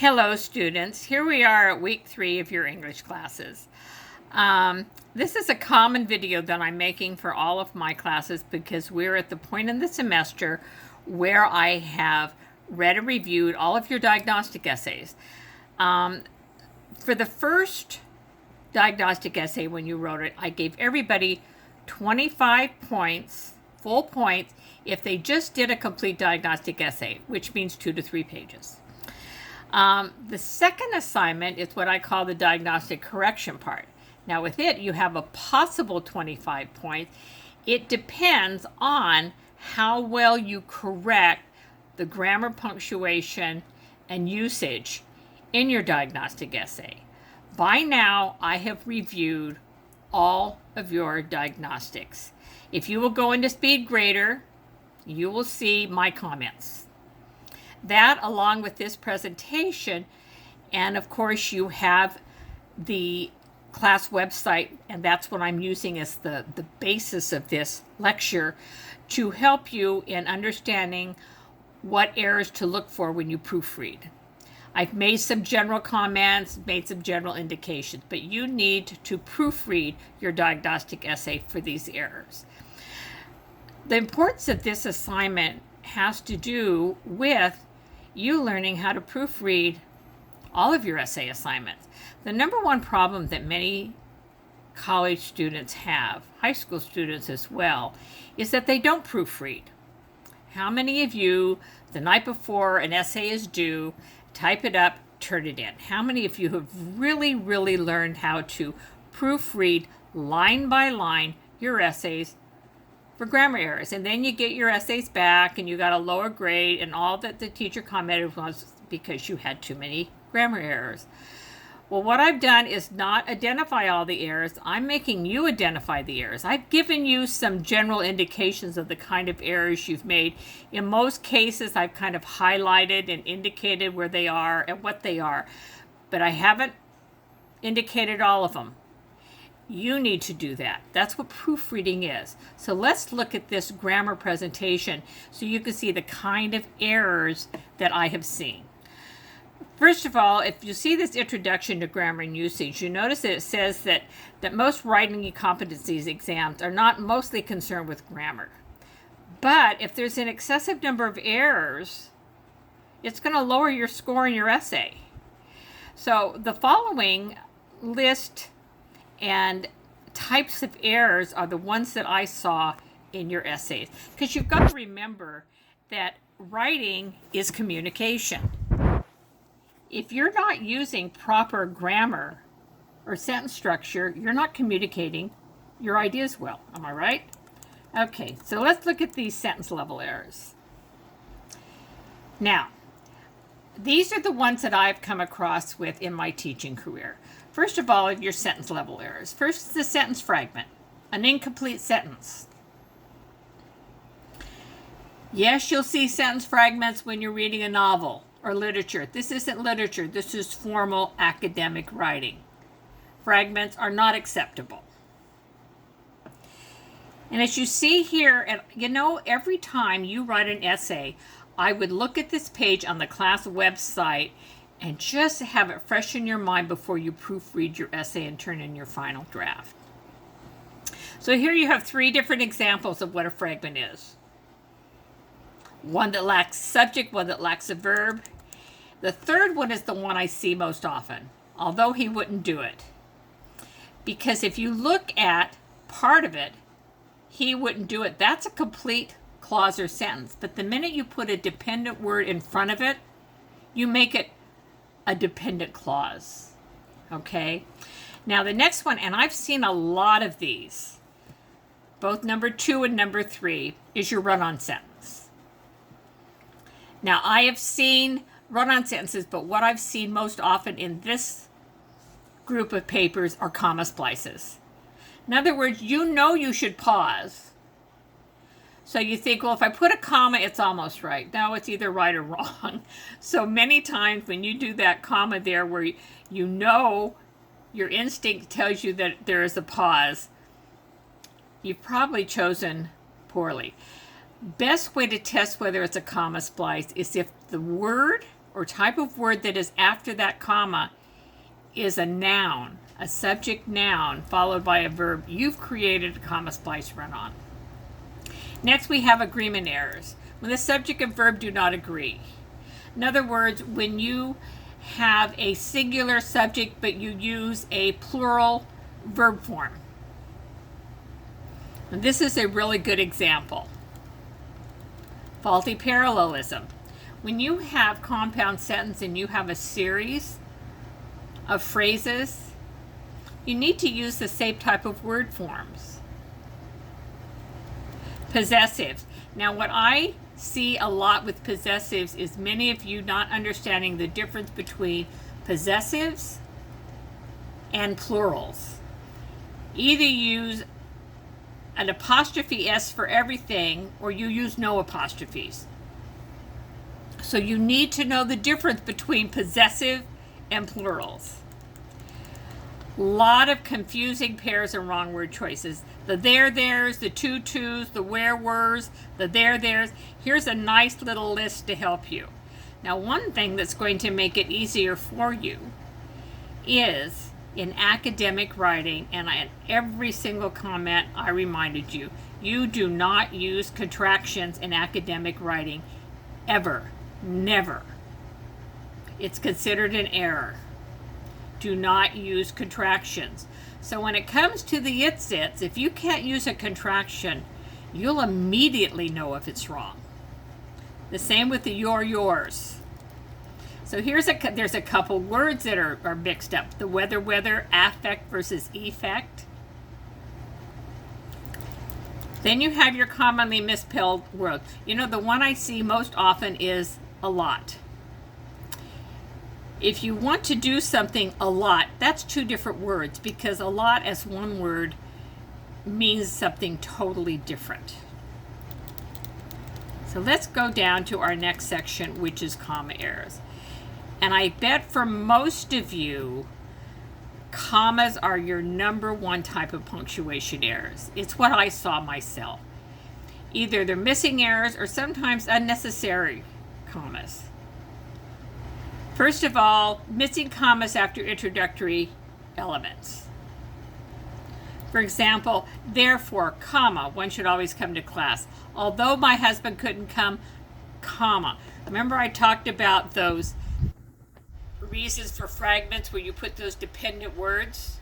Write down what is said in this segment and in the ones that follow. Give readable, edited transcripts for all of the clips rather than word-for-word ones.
Hello, students. Here we are at week 3 of your English classes. This is a common video that I'm making for all of my classes because we're at the point in the semester where I have read and reviewed all of your diagnostic essays. For the first diagnostic essay, when you wrote it, I gave everybody 25 points, full points, if they just did a complete diagnostic essay, which means 2 to 3 pages. The second assignment is what I call the diagnostic correction part. Now with it, you have a possible 25 points. It depends on how well you correct the grammar, punctuation, and usage in your diagnostic essay. By now, I have reviewed all of your diagnostics. If you will go into SpeedGrader, you will see my comments. That, along with this presentation, and of course you have the class website, and that's what I'm using as the basis of this lecture to help you in understanding what errors to look for when you proofread. I've made some general comments, made some general indications, but you need to proofread your diagnostic essay for these errors. The importance of this assignment has to do with you learning how to proofread all of your essay assignments. The number one problem that many college students have, high school students as well, is that they don't proofread. How many of you, the night before an essay is due, type it up, turn it in? How many of you have really learned how to proofread line by line your essays for grammar errors? And then you get your essays back and you got a lower grade, and all that the teacher commented was because you had too many grammar errors. Well, what I've done is not identify all the errors. I'm making you identify the errors. I've given you some general indications of the kind of errors you've made. In most cases, I've kind of highlighted and indicated where they are and what they are, but I haven't indicated all of them. You need to do that. That's what proofreading is. So let's look at this grammar presentation so you can see the kind of errors that I have seen. First of all, if you see this introduction to grammar and usage, you notice that it says that most writing competencies exams are not mostly concerned with grammar. But if there's an excessive number of errors, it's going to lower your score in your essay. So the following list and types of errors are the ones that I saw in your essays. Because you've got to remember that writing is communication. If you're not using proper grammar or sentence structure, you're not communicating your ideas well. Am I right? Okay, so let's look at these sentence level errors. Now, these are the ones that I've come across with in my teaching career. First of all, your sentence level errors. First is the sentence fragment, an incomplete sentence. Yes, you'll see sentence fragments when you're reading a novel or literature. This isn't literature. This is formal academic writing. Fragments are not acceptable. And as you see here, and you know, every time you write an essay, I would look at this page on the class website and just have it fresh in your mind before you proofread your essay and turn in your final draft. So here you have 3 different examples of what a fragment is. One that lacks subject, one that lacks a verb. The third one is the one I see most often, although he wouldn't do it. Because if you look at part of it, he wouldn't do it. That's a complete clause or sentence. But the minute you put a dependent word in front of it, you make it a dependent clause. Okay? Now the next one, and I've seen a lot of these, both number 2 and number 3, is your run-on sentence. Now, I have seen run-on sentences, but what I've seen most often in this group of papers are comma splices. In other words, you know you should pause. So you think, well, if I put a comma, it's almost right. No, it's either right or wrong. So many times when you do that comma there where you know your instinct tells you that there is a pause, you've probably chosen poorly. Best way to test whether it's a comma splice is if the word or or type of word that is after that comma is a noun, a subject noun, followed by a verb, you've created a comma splice run-on. Next, we have agreement errors. When the subject and verb do not agree. In other words, when you have a singular subject but you use a plural verb form. And this is a really good example. Faulty parallelism. When you have compound sentence and you have a series of phrases, you need to use the same type of word forms. Possessives. Now, what I see a lot with possessives is many of you not understanding the difference between possessives and plurals. Either use an apostrophe S for everything, or you use no apostrophes. So you need to know the difference between possessive and plurals. A lot of confusing pairs and wrong word choices. The there, theirs, the to, tos, the where, weres, the there, theirs. Here's a nice little list to help you. Now, one thing that's going to make it easier for you is in academic writing, and in every single comment I reminded you, you do not use contractions in academic writing ever. Never. It's considered an error. Do not use contractions. So when it comes to the its, if you can't use a contraction, you'll immediately know if it's wrong. The same with the yours. So there's a couple words that are mixed up. The weather, affect versus effect. Then you have your commonly misspelled words. You know, the one I see most often is a lot. If you want to do something a lot, that's two different words, because a lot as one word means something totally different. So let's go down to our next section, which is comma errors. And I bet for most of you, commas are your number one type of punctuation errors. It's what I saw myself. Either they're missing errors or sometimes unnecessary commas. First of all, missing commas after introductory elements. For example, therefore, comma, one should always come to class. Although my husband couldn't come, comma. Remember I talked about those reasons for fragments where you put those dependent words?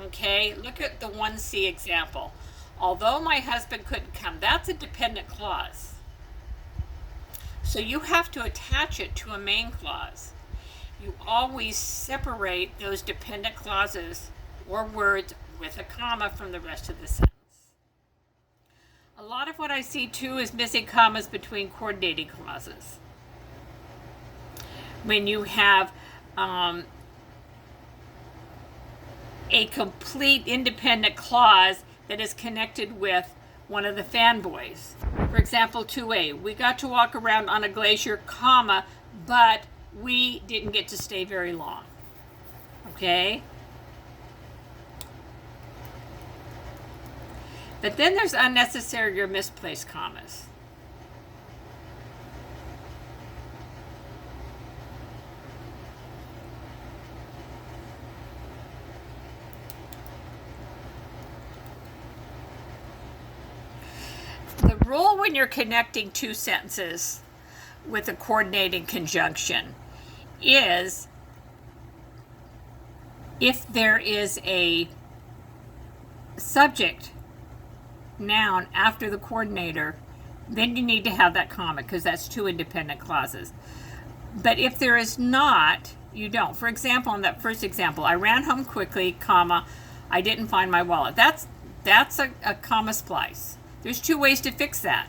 Okay, look at the 1C example. Although my husband couldn't come, that's a dependent clause. So you have to attach it to a main clause. You always separate those dependent clauses or words with a comma from the rest of the sentence. A lot of what I see too is missing commas between coordinating clauses. When you have a complete independent clause that is connected with one of the fanboys. For example, 2A, we got to walk around on a glacier, comma, but we didn't get to stay very long. Okay? But then there's unnecessary or misplaced commas. The rule when you're connecting two sentences with a coordinating conjunction is if there is a subject noun after the coordinator, then you need to have that comma because that's two independent clauses. But if there is not, you don't. For example, in that first example, I ran home quickly, comma, I didn't find my wallet. That's a comma splice. There's two ways to fix that.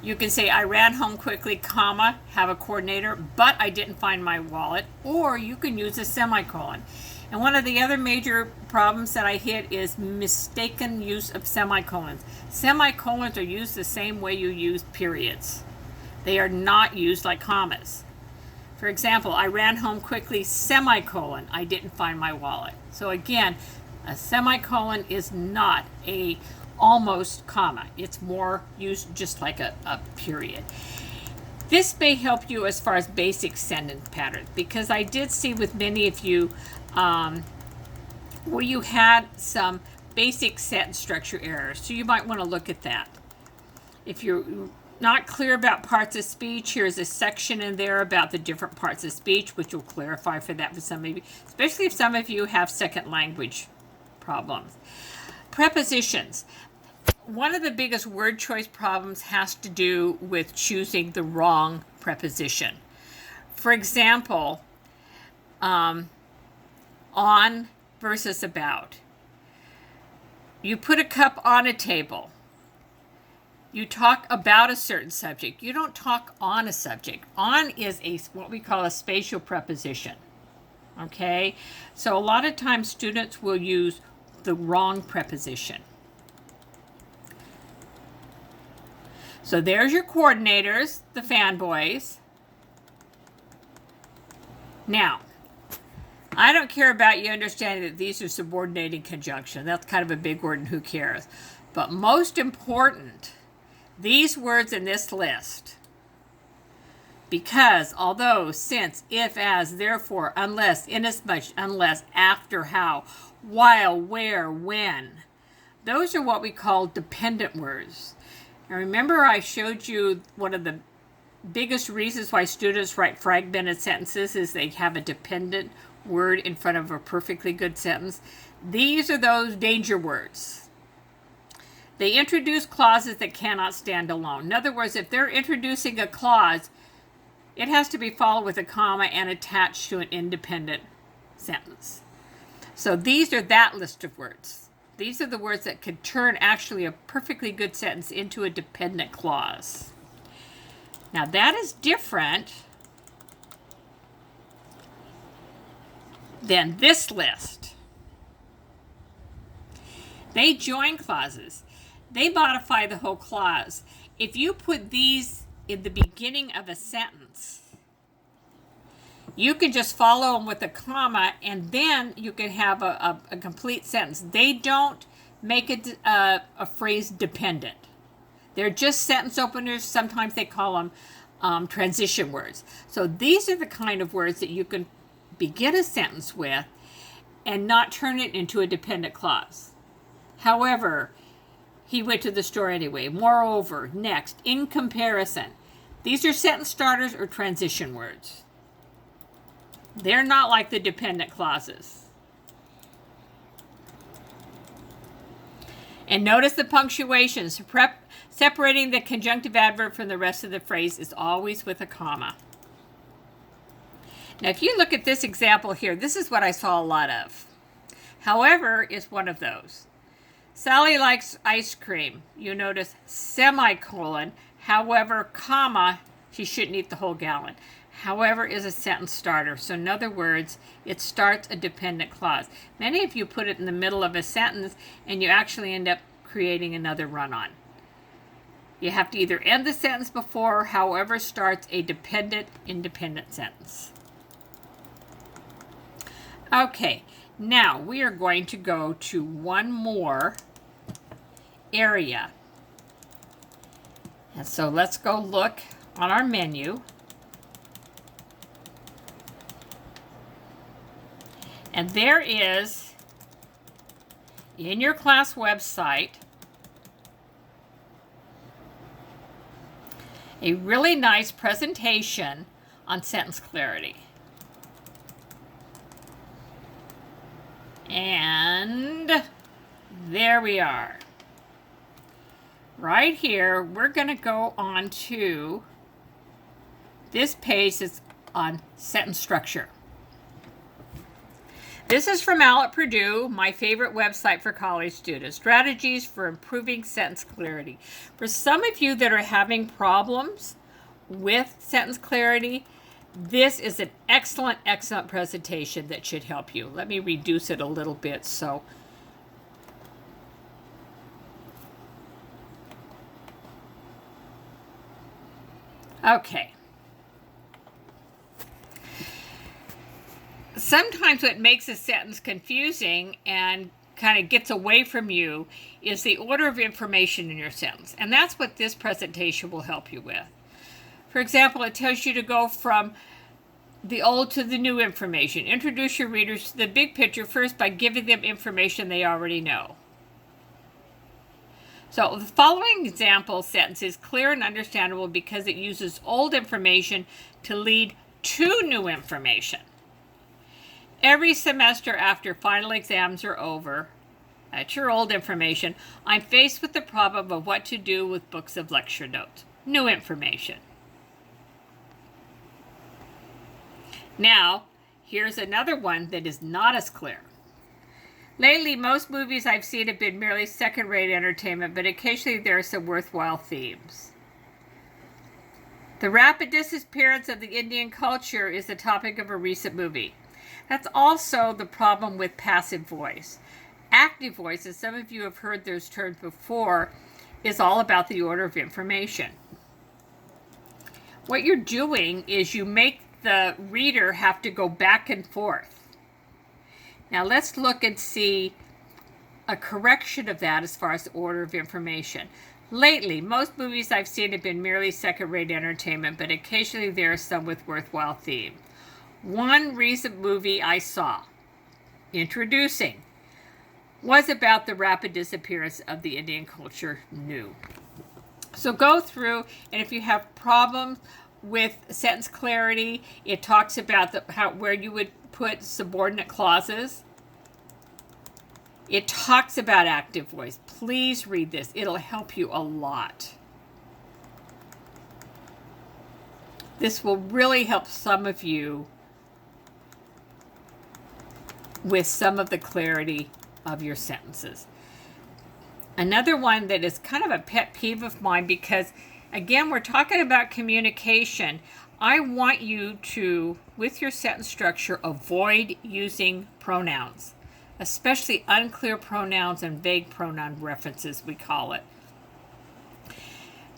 You can say I ran home quickly, comma, have a coordinator, but I didn't find my wallet, or you can use a semicolon. And one of the other major problems that I hit is mistaken use of semicolons. Semicolons are used the same way you use periods. They are not used like commas. For example, I ran home quickly, semicolon, I didn't find my wallet. So again, a semicolon is not a almost comma. It's more used just like a period. This may help you as far as basic sentence patterns, because I did see with many of you where you had some basic sentence structure errors. So you might want to look at that. If you're not clear about parts of speech, here's a section in there about the different parts of speech, which will clarify for that for some of you, especially if some of you have second language problems. Prepositions. One of the biggest word choice problems has to do with choosing the wrong preposition. For example, on versus about. You put a cup on a table. You talk about a certain subject. You don't talk on a subject. On is what we call a spatial preposition. Okay? So a lot of times students will use the wrong preposition. So there's your coordinators, the fanboys. Now, I don't care about you understanding that these are subordinating conjunction. That's kind of a big word and who cares. But most important, these words in this list. Because, although, since, if, as, therefore, unless, inasmuch, unless, after, how, while, where, when. Those are what we call dependent words. Now remember I showed you one of the biggest reasons why students write fragmented sentences is they have a dependent word in front of a perfectly good sentence. These are those danger words. They introduce clauses that cannot stand alone. In other words, if they're introducing a clause, it has to be followed with a comma and attached to an independent sentence. So these are that list of words. These are the words that could turn actually a perfectly good sentence into a dependent clause. Now that is different than this list. They join clauses. They modify the whole clause. If you put these in the beginning of a sentence, you can just follow them with a comma, and then you can have a complete sentence. They don't make it a phrase dependent. They're just sentence openers. Sometimes they call them transition words. So these are the kind of words that you can begin a sentence with and not turn it into a dependent clause. However, he went to the store anyway. Moreover, next, in comparison. These are sentence starters or transition words. They're not like the dependent clauses. And notice the punctuations. Separating the conjunctive adverb from the rest of the phrase is always with a comma. Now, if you look at this example here, this is what I saw a lot of. However is one of those. Sally likes ice cream. You notice semicolon. However, comma, she shouldn't eat the whole gallon. However is a sentence starter. So in other words, it starts a dependent clause. Many of you put it in the middle of a sentence and you actually end up creating another run-on. You have to either end the sentence before, however starts a dependent, independent sentence. Okay, now we are going to go to one more area. And so let's go look on our menu. And there is, in your class website, a really nice presentation on sentence clarity. And there we are. Right here, we're going to go on to this page that's on sentence structure. This is from Al at Purdue, my favorite website for college students. Strategies for improving sentence clarity. For some of you that are having problems with sentence clarity, this is an excellent, excellent presentation that should help you. Let me reduce it a little bit so. Okay. Sometimes what makes a sentence confusing and kind of gets away from you is the order of information in your sentence. And that's what this presentation will help you with. For example, it tells you to go from the old to the new information. Introduce your readers to the big picture first by giving them information they already know. So the following example sentence is clear and understandable because it uses old information to lead to new information. Every semester after final exams are over, that's your old information, I'm faced with the problem of what to do with books of lecture notes. New information. Now, here's another one that is not as clear. Lately, most movies I've seen have been merely second-rate entertainment, but occasionally there are some worthwhile themes. The rapid disappearance of the Indian culture is the topic of a recent movie. That's also the problem with passive voice. Active voice, as some of you have heard those terms before, is all about the order of information. What you're doing is you make the reader have to go back and forth. Now let's look and see a correction of that as far as the order of information. Lately, most movies I've seen have been merely second-rate entertainment, but occasionally there are some with worthwhile themes. One recent movie I saw, introducing, was about the rapid disappearance of the Indian culture new. So go through, and if you have problems with sentence clarity, it talks about where you would put subordinate clauses. It talks about active voice. Please read this. It'll help you a lot. This will really help some of you with some of the clarity of your sentences. Another one that is kind of a pet peeve of mine, because again, we're talking about communication. I want you to, with your sentence structure, avoid using pronouns, especially unclear pronouns and vague pronoun references, we call it.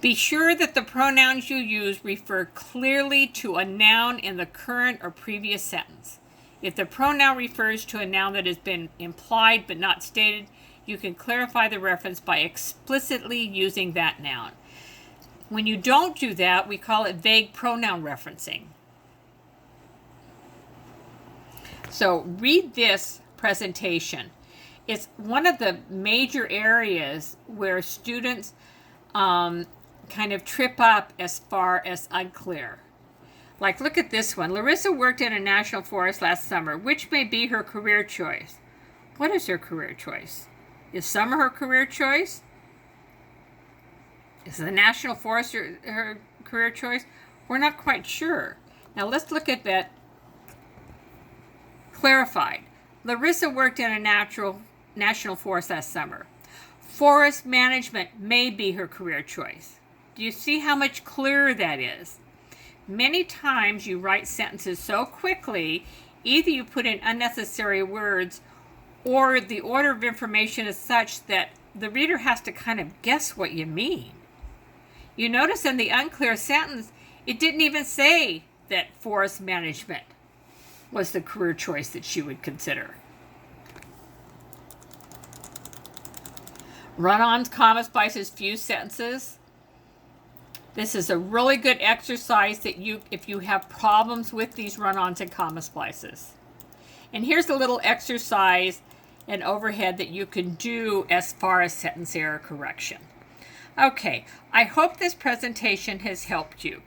Be sure that the pronouns you use refer clearly to a noun in the current or previous sentence. If the pronoun refers to a noun that has been implied but not stated, you can clarify the reference by explicitly using that noun. When you don't do that, we call it vague pronoun referencing. So read this presentation. It's one of the major areas where students kind of trip up as far as unclear. Like, look at this one. Larissa worked in a national forest last summer. Which may be her career choice? What is her career choice? Is summer her career choice? Is the national forest her career choice? We're not quite sure. Now let's look at that clarified. Larissa worked in a national forest last summer. Forest management may be her career choice. Do you see how much clearer that is? Many times you write sentences so quickly, either you put in unnecessary words or the order of information is such that the reader has to kind of guess what you mean. You notice in the unclear sentence, it didn't even say that forest management was the career choice that she would consider. Run-ons, comma splices, fuse sentences. This is a really good exercise that if you have problems with these run-ons and comma splices. And here's a little exercise and overhead that you can do as far as sentence error correction. Okay, I hope this presentation has helped you.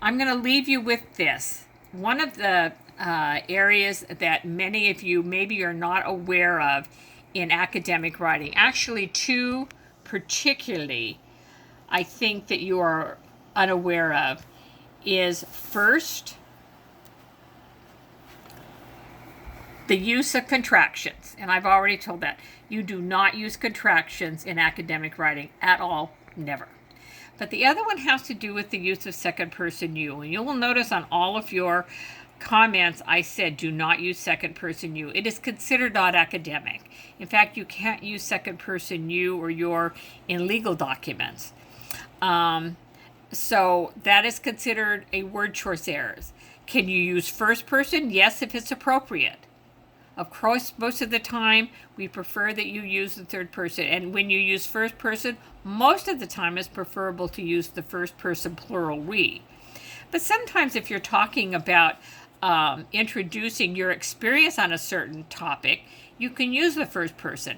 I'm going to leave you with this. One of the areas that many of you maybe are not aware of in academic writing, actually two particularly I think that you are unaware of, is first, the use of contractions. And I've already told that. You do not use contractions in academic writing at all, never. But the other one has to do with the use of second person you. And you will notice on all of your comments I said do not use second person you. It is considered not academic. In fact, you can't use second person you or your in legal documents. So that is considered a word choice errors. Can you use first person? Yes, if it's appropriate. Of course, most of the time, we prefer that you use the third person. And when you use first person, most of the time it's preferable to use the first person plural we. But sometimes if you're talking about introducing your experience on a certain topic, you can use the first person.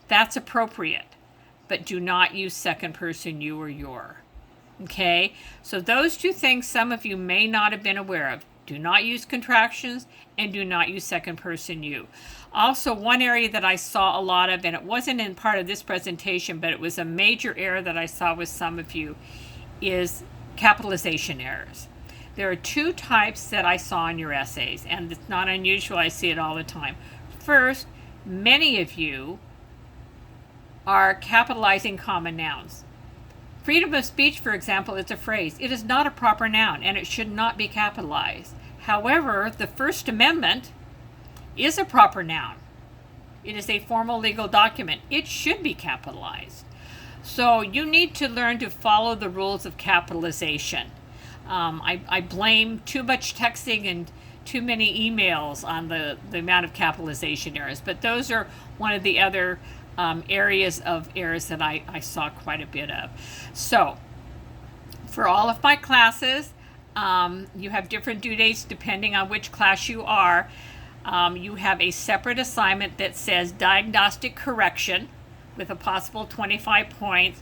That's appropriate. But do not use second person you or your. Okay? So those two things some of you may not have been aware of. Do not use contractions and do not use second person you. Also, one area that I saw a lot of, and it wasn't in part of this presentation, but it was a major error that I saw with some of you, is capitalization errors. There are two types that I saw in your essays, and it's not unusual. I see it all the time. First, many of you are capitalizing common nouns. Freedom of speech, for example, is a phrase. It is not a proper noun, and it should not be capitalized. However, the First Amendment is a proper noun. It is a formal legal document. It should be capitalized. So you need to learn to follow the rules of capitalization. I blame too much texting and too many emails on the amount of capitalization errors, but those are one of the other areas of errors that I saw quite a bit of. So for all of my classes, you have different due dates depending on which class you are. You have a separate assignment that says diagnostic correction with a possible 25 points.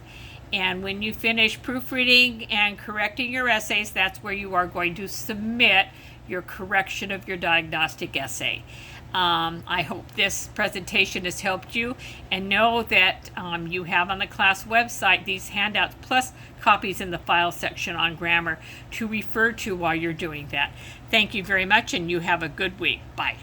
And when you finish proofreading and correcting your essays, that's where you are going to submit your correction of your diagnostic essay. I hope this presentation has helped you, and know that you have on the class website these handouts plus copies in the file section on grammar to refer to while you're doing that. Thank you very much, and you have a good week. Bye.